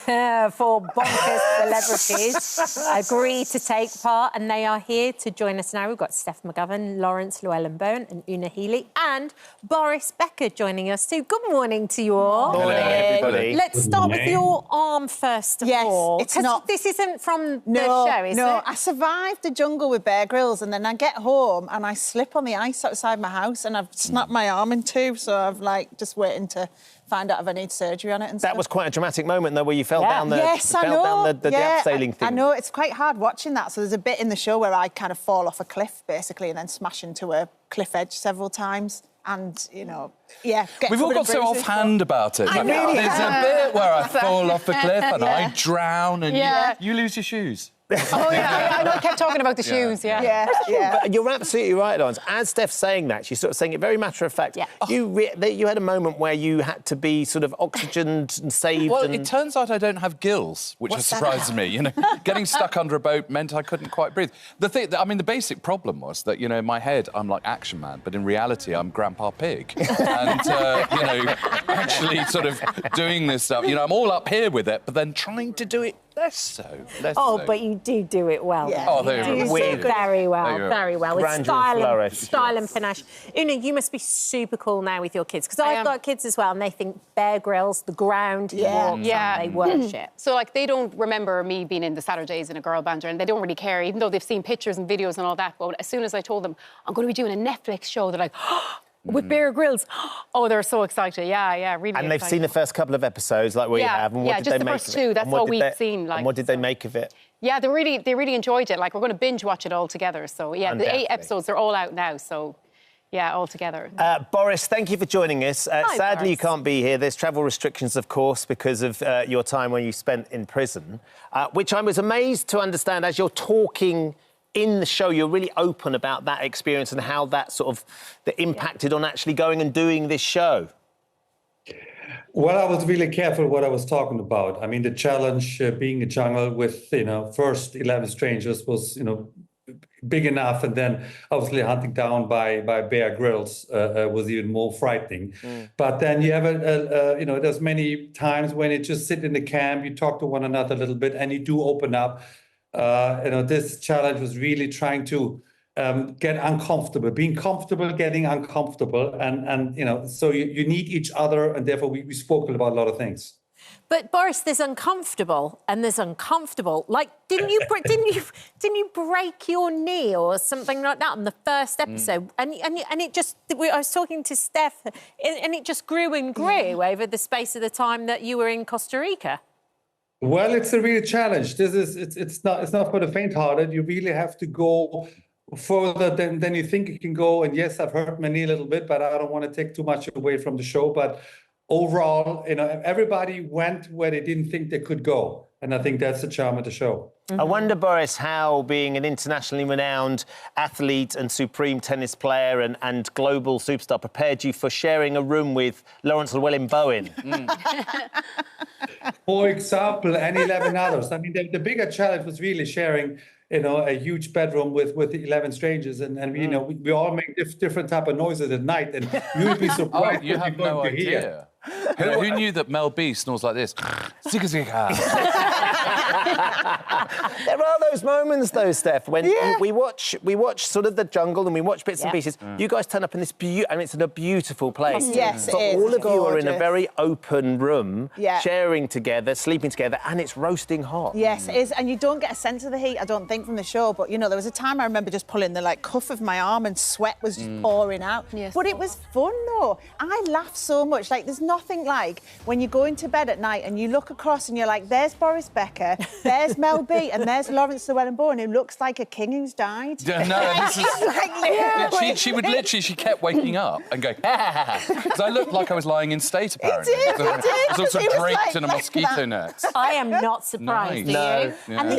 4 bonkers celebrities agree to take part, and they are here to join us now. We've got Steph McGovern, Laurence, Llewelyn-Bowen and Una Healey, and Boris Becker joining us too. Good morning to you all. Hello, everybody. Let's start with your arm first of all. It's not. This isn't from the show, is it? No, I survived the jungle with Bear Grylls, and then I get home and I slip on the ice outside my house, and I've snapped my arm in two, so I've just waiting to find out if I need surgery on it and stuff. That was quite a dramatic moment, though, where you fell down the the abseiling thing. I know, it's quite hard watching that. So there's a bit in the show where I kind of fall off a cliff, basically, and then smash into a cliff edge several times. And, you know, we've all got so offhand about it. I really There's a bit where I fall off a cliff and I drown and you lose your shoes. Oh, yeah, I know, I kept talking about the shoes, But you're absolutely right, Laurence. As Steph's saying that, she's sort of saying it very matter of fact. Yeah. You had a moment where you had to be sort of oxygened and saved. Well, it turns out I don't have gills, which has surprised me. You know, getting stuck under a boat meant I couldn't quite breathe. The basic problem was that, you know, in my head I'm like Action Man, but in reality I'm Grandpa Pig. And, you know, actually sort of doing this stuff, you know, I'm all up here with it, but then trying to do it less so. But you do it well. Yeah. Oh, there you do go. very well. With style and panache. Una, you must be super cool now with your kids, because I've got kids as well, and they think Bear Grylls, the ground he walks on, they worship. So, like, they don't remember me being in the Saturdays in a girl band, and they don't really care, even though they've seen pictures and videos and all that. But as soon as I told them I'm going to be doing a Netflix show, they're like, with Bear Grylls. Oh, they're so excited. Yeah, really. And they've seen the first couple of episodes, like we have. And what did just they the make first of it? two. That's all we've seen. And what did they make of it? Yeah, they really enjoyed it. Like, we're going to binge watch it all together. So yeah, the 8 episodes, they're all out now. So yeah, all together. Boris, thank you for joining us. Hi, sadly, Boris. you can't be here. There's travel restrictions, of course, because of your time when you spent in prison, which I was amazed to understand as you're talking in the show, you're really open about that experience and how that that impacted on actually going and doing this show. Well, I was really careful what I was talking about. I mean, the challenge being a jungle with, first 11 strangers was, big enough. And then obviously hunting down by Bear Grylls was even more frightening. But then you have, there's many times when you just sit in the camp, you talk to one another a little bit and you do open up. This challenge was really trying to get uncomfortable, being comfortable, getting uncomfortable, and so you need each other, and therefore we spoke about a lot of things. But Boris, there's uncomfortable and there's uncomfortable. Like, didn't you break your knee or something like that on the first episode? And it just, I was talking to Steph, and it just grew and grew over the space of the time that you were in Costa Rica. Well, it's a real challenge. It's not for the faint-hearted. You really have to go further than you think you can go. And yes, I've hurt my knee a little bit, but I don't want to take too much away from the show. But overall, everybody went where they didn't think they could go. And I think that's the charm of the show. I wonder, Boris, how being an internationally renowned athlete and supreme tennis player and global superstar prepared you for sharing a room with Laurence Llewelyn-Bowen. For example, and 11 others. I mean, the bigger challenge was really sharing, a huge bedroom with 11 strangers, and we all make different type of noises at night, and you'd be surprised. You have no idea. Who knew that Mel B snores like this? There are those moments, though, Steph, when we watch sort of the jungle and we watch bits and pieces. You guys turn up in this it's in a beautiful place. Yes, so it is. all of you are in a very open room, sharing together, sleeping together, and it's roasting hot. Yes, it is, and you don't get a sense of the heat, I don't think, from the show. But there was a time I remember just pulling the cuff of my arm and sweat was just pouring out. Yes, but it was fun, though. I laughed so much. There's nothing like when you go into bed at night and you look across and you're like, there's Boris Becker, there's Mel B, and there's Laurence Llewelyn-Bowen, who looks like a king who's died. She would literally, she kept waking up and going, because I looked like I was lying in state, apparently. It did. I was also draped in a mosquito net. I am not surprised, Nice. are you? No. And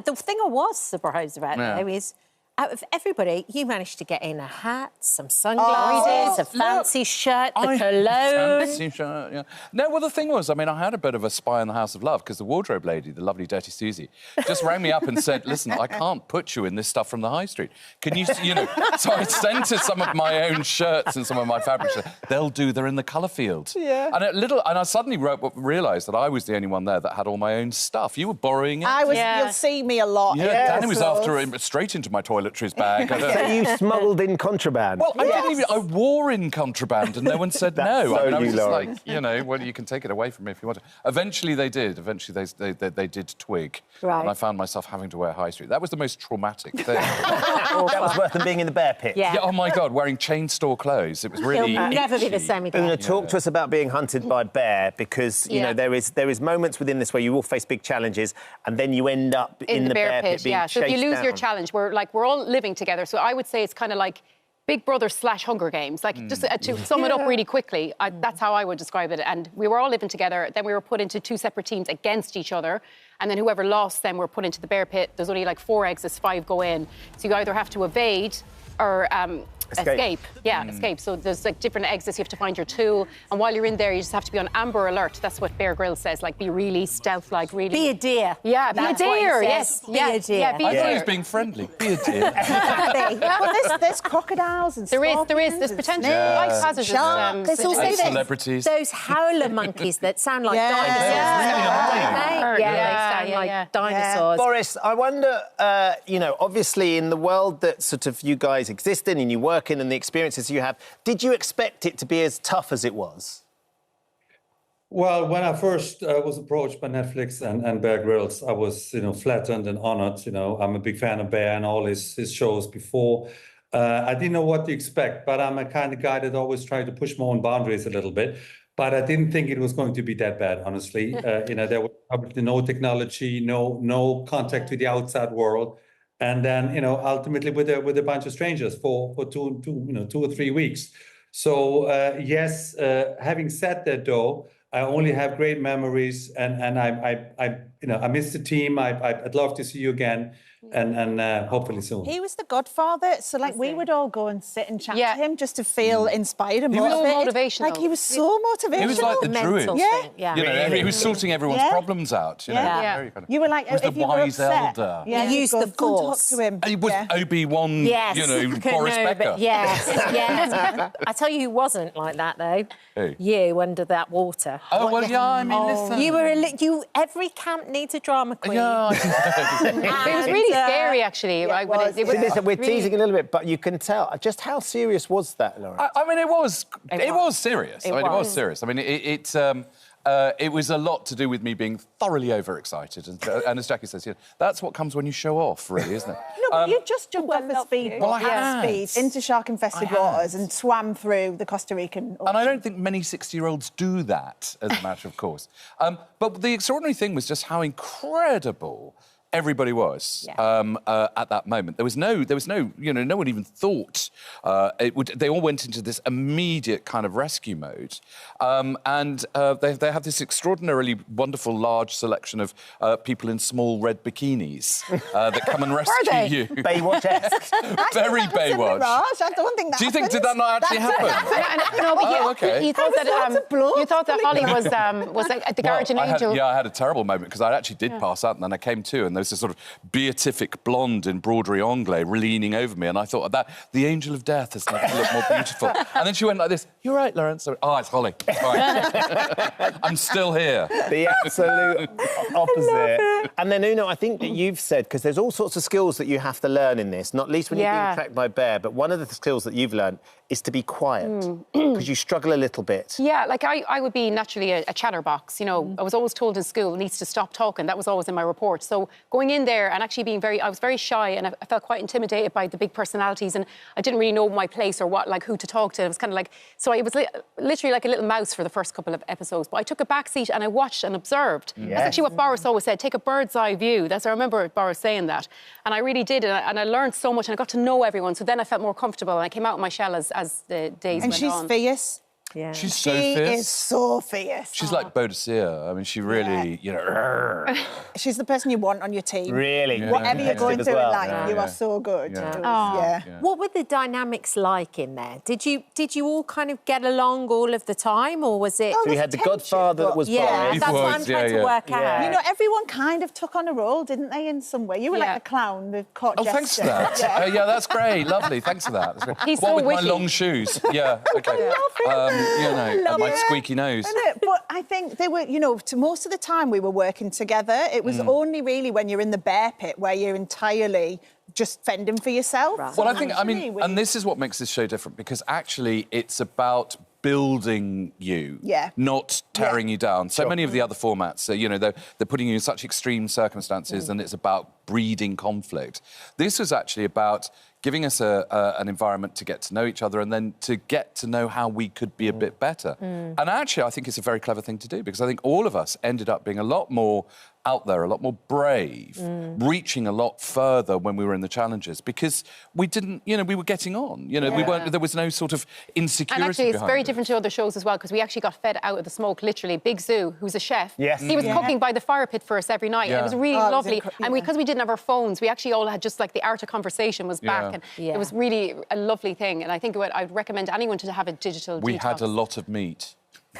the thing I was surprised about, though, is out of everybody, you managed to get in a hat, some sunglasses, a fancy shirt, the cologne. Fancy shirt, yeah. No, well, the thing was, I mean, I had a bit of a spy in the House of Love because the wardrobe lady, the lovely Dirty Susie, just rang me up and said, listen, I can't put you in this stuff from the high street. Can you, you know... So I sent her some of my own shirts and some of my fabrics. They'll do, they're in the colour field. Yeah. And I suddenly realised that I was the only one there that had all my own stuff. You were borrowing it. You'll see me a lot. Yeah, Danny was after it straight into my toiletries bag. So you smuggled in contraband? Well, I didn't even... I wore in contraband and no one said no. I was just Laurence. like, you know, well, you can take it away from me if you want to. Eventually they did. Eventually they did twig. Right. And I found myself having to wear high street. That was the most traumatic thing. That was worse than being in the bear pit. Yeah. Yeah, oh, my God, wearing chain store clothes. It was really It'll never be the itchy. same again. Una, talk to us about being hunted by bear, because, you know, there is moments within this where you will face big challenges and then you end up in the bear pit being So if you chased lose your down. challenge, we're all living together. So I would say it's kind of like Big Brother / Hunger Games. Like, just to sum it up really quickly, that's how I would describe it. And we were all living together. Then we were put into 2 separate teams against each other. And then whoever lost then were put into the bear pit. There's only like 4 exits, 5 go in. So you either have to evade or escape. Yeah, escape. So there's like different exits. You have to find your tool. And while you're in there, you just have to be on amber alert. That's what Bear Grylls says. Like, be really stealth-like, really... Be a deer. Yeah, be a That's what he deer, says. yes. Be a deer. Yeah, be a I thought he deer. was being friendly. Be a deer. Well, there's crocodiles and There is. scorpions There's and potential snakes, life hazards. sharks. There's also And celebrities. those howler monkeys that sound like Yeah. dinosaurs. Yeah. They sound like dinosaurs. Boris, I wonder, you know, obviously in the world that sort of you guys exist in and you work in and the experiences you have, did you expect it to be as tough as it was? Well, when I first was approached by Netflix and Bear Grylls, I was, flattered and honored. I'm a big fan of Bear and all his shows before. I didn't know what to expect, but I'm a kind of guy that always tried to push my own boundaries a little bit. But I didn't think it was going to be that bad, honestly. There was probably no technology, no contact with the outside world, and then ultimately with a bunch of strangers for 2 or 3 weeks. So yes, having said that though, I only have great memories, and I miss the team. I'd love to see you again, and hopefully soon. He was the godfather, so we would all go and sit and chat to him just to feel inspired and He was motivated. motivational. Like, he was so motivational. He was like the druid. Mental Yeah. thing, yeah. He was sorting everyone's problems out. Yeah. Very kind of- You were like, He was the if you were wise upset, elder. yeah, He you'd used go, the "Go and force." talk to him. He was Yeah. Obi-Wan, Yes. Boris No, Becker. but yes. I tell you who wasn't like that, though. Who? You, under that water. Oh, well, yeah, I mean, listen. You were every camp needs a drama queen. Yeah, It was really scary, actually. Right? When it was Listen, we're really- teasing a little bit, but you can tell. Just how serious was that, Laurence? I mean, it was serious. It It was. was serious. I mean, it was a lot to do with me being thoroughly overexcited. And as Jackie says, that's what comes when you show off, really, isn't it? No, but you just jumped off a speedboat Well, I had. into shark-infested waters and swam through the Costa Rican Ocean. And I don't think many 60-year-olds do that, as a matter of course. But the extraordinary thing was just how incredible everybody was at that moment. There was no, no one even thought they all went into this immediate kind of rescue mode, and they have this extraordinarily wonderful large selection of people in small red bikinis that come and rescue you. Baywatch-esque. Very That was in Baywatch. Mirage. I don't think that Do you think happens. did that not actually happen? No, but Oh, okay. you thought There was lots that of blood you thought that Holly was like at the Guardian Angel. I had a terrible moment because I actually did pass out, and then I came to, and there was this sort of beatific blonde in broderie anglais leaning over me, and I thought that the angel of death has never looked more beautiful. And then she went like this. You're right, Laurence. I went, oh, it's Holly. It's fine. I'm still here. The absolute opposite. And then, Una, I think that you've said, because there's all sorts of skills that you have to learn in this, not least when you're being tracked by Bear, but one of the skills that you've learned is to be quiet, because you struggle a little bit. Yeah, like I would be naturally a chatterbox. I was always told in school, needs to stop talking. That was always in my report. So going in there and actually being I was very shy, and I felt quite intimidated by the big personalities, and I didn't really know my place or who to talk to. It was kind of like, so I was literally like a little mouse for the first couple of episodes. But I took a back seat and I watched and observed. Yes. That's actually what Boris always said, take a bird's eye view. I remember Boris saying that. And I really did, and I learned so much, and I got to know everyone. So then I felt more comfortable, and I came out of my shell as the days went on. And she's fierce. Yeah. She's so She fierce. is so fierce. She's like Bodicea. I mean, she really, you know... She's the person you want on your team. Really? Yeah. Whatever you're going As through well. in life, Yeah. you Yeah. are so good. Yeah. It was- yeah. What were the dynamics like in there? Did you all kind of get along all of the time, or was it? So we had the Godfather that was Boris. That's what I'm was, trying yeah, to work out. Yeah. You know, everyone kind of took on a role, didn't they, in some way? You were Yeah. like the clown, the court Oh, jester. thanks for that. Yeah, that's great. Lovely. Thanks for that. That's great. He's what so with witty. my long shoes? Yeah, OK. You know, and my squeaky nose. Isn't it? But I think they were, you know, to most of the time we were working together. It was only really when you're in the bear pit where you're entirely just fending for yourself. Right. Well, I think, I mean, Actually, and this is what makes this show different, because actually it's about building you, not tearing you down. So many of the other formats, you know, they're putting you in such extreme circumstances and it's about breeding conflict. This was actually about giving us an environment to get to know each other and then to get to know how we could be a bit better. And actually, I think it's a very clever thing to do, because I think all of us ended up being a lot more out there, a lot more brave, reaching a lot further when we were in the challenges, because we didn't, you know, we were getting on. You know, we weren't. There was no sort of insecurity. And actually, it's behind very it. different to other shows as well, because we actually got fed out of the smoke, literally. Big Zoo, who's a chef, Yes. he was cooking by the fire pit for us every night. Yeah. It was really Oh, it was lovely. And because we didn't have our phones, we actually all had just like the art of conversation was back, and it was really a lovely thing. And I think I'd recommend anyone to have a digital We detox. had a lot of meat.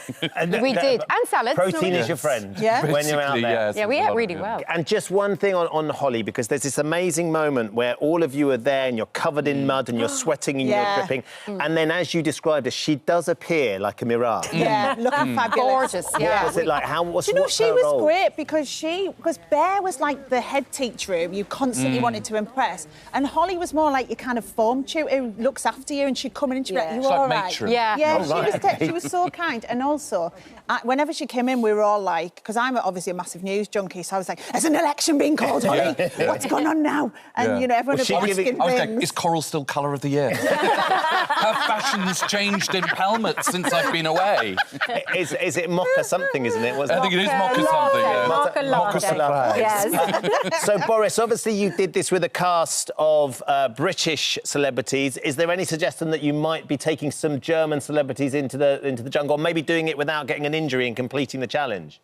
We did, and salads. Protein No, is your friend Yeah. when you're out Basically, there. yes, Yeah, we there's a ate lot of really it. well. And just one thing on Holly, because there's this amazing moment where all of you are there and you're covered in mud and you're sweating and you're dripping. And then, as you described her, she does appear like a mirage. Yeah, looking fabulous. Gorgeous, yeah. What's it like? What's Do you know, what's she her was role? great because Bear was like the head teacher who you constantly wanted to impress. And Holly was more like your kind of form tutor who looks after you, and she'd come in and she'd be like, you It's like all right? matron. Yeah. Yeah, Oh, right. she was so kind. And also, whenever she came in, we were all like, because I'm obviously a massive news junkie, so I was like, there's an election being called, Holly. What's going on now? And, you know, everyone Was would she be asking giving- I was things. like, is coral still colour of the year? Have fashions changed in helmets since I've been away? Is it mocha something, isn't it? I think it is mocha something. Yeah. Mocha Mocha latte. surprise. Yes. So, Boris, obviously you did this with a cast of British celebrities. Is there any suggestion that you might be taking some German celebrities into the jungle, or maybe doing it without getting an injury and completing the challenge?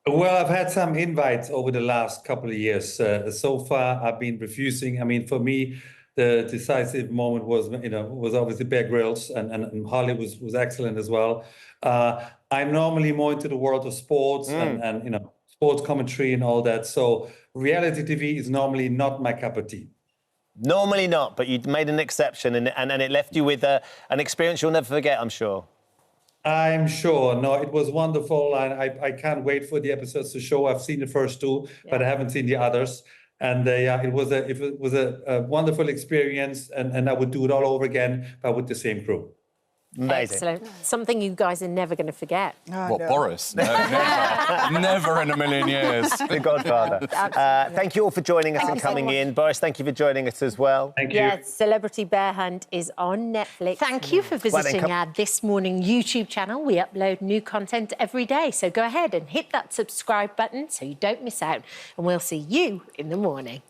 Well, I've had some invites over the last couple of years. So far, I've been refusing. I mean, for me, the decisive moment was, you know, was obviously Bear Grylls, and Holly was excellent as well. I'm normally more into the world of sports and you know, sports commentary and all that. So reality TV is normally not my cup of tea. Normally not, but you made an exception, and it left you with an experience you'll never forget, I'm sure. I'm sure. No, it was wonderful. And I can't wait for the episodes to show. I've seen the first two, but I haven't seen the others. And yeah, it was a wonderful experience. And I would do it all over again, but with the same crew. Amazing. Excellent. Something you guys are never going to forget. What, Boris? No, never. Never in a million years. The Godfather. Thank you all for joining us and coming in. Boris, thank you for joining us as well. Thank you. Yeah, Celebrity Bear Hunt is on Netflix. Thank you for visiting our This Morning YouTube channel. We upload new content every day, so go ahead and hit that subscribe button so you don't miss out. And we'll see you in the morning.